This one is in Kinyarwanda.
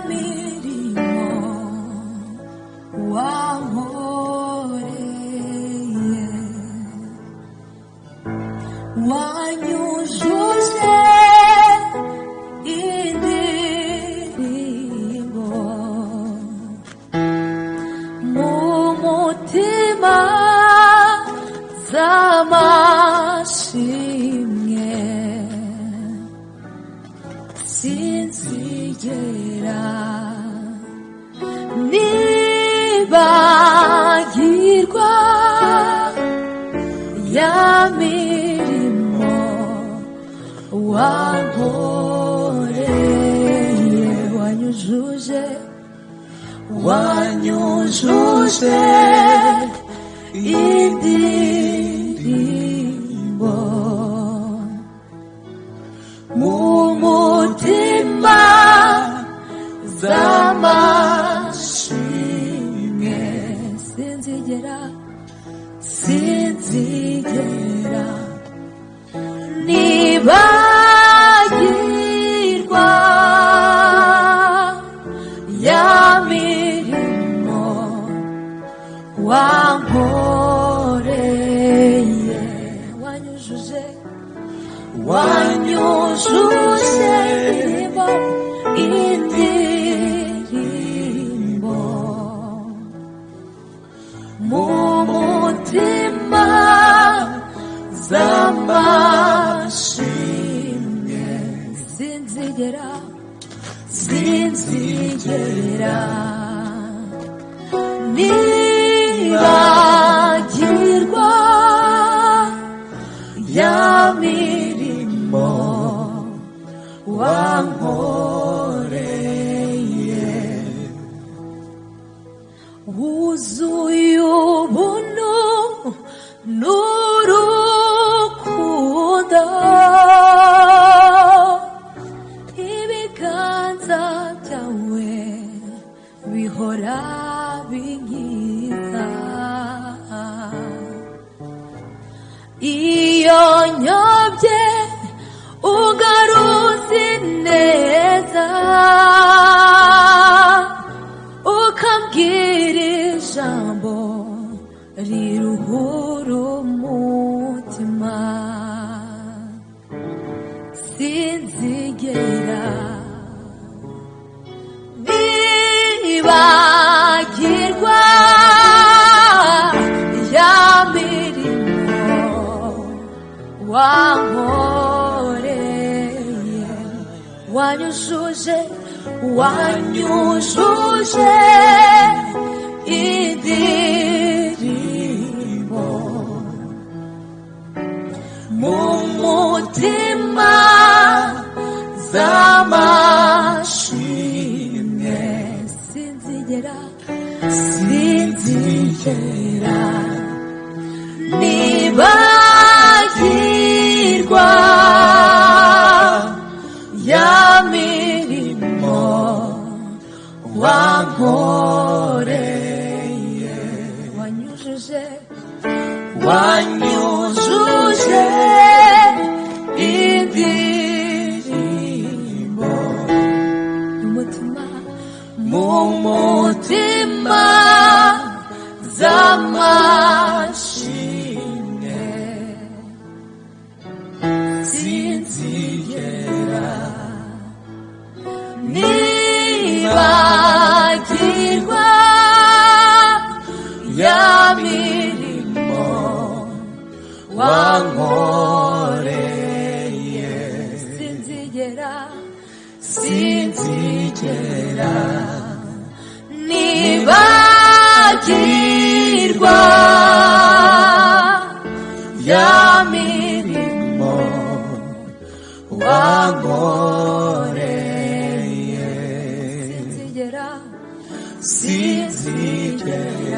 mirimo wankoreye, wanyujuje indirimbo mu mutima z'amashimwe, sinzigera nibagirwa ya mirimo wankoreye, wanyujuje indirimbo mu mutima z'amashimwe, sinzigera nibagirwa ya mirimo wankoreye, wanyujuje indirimbo mu mutima z'amashimwe, sinzigera nibagirwa ya mirimo wankoreye, wuzuye ubuntu n'urukundo, ibiganza byawe bihora binkiza, iyo nyobye ugaruza neza, ukambwira ijambo riruhura umutima, sinzigera nibagirwa ya mirimo wankoreye, wanyujuje indirimbo mu mutima z'amashimwe, sinzigera nibagirwa ya mirimo wankoreye, wanyujuje indirimbo mu mutima z'amashimwe, sinzigera nibagirwa ya mirimo wankoreye, sinzigera nibagirwa ya mirimo wankoreye, sinzigera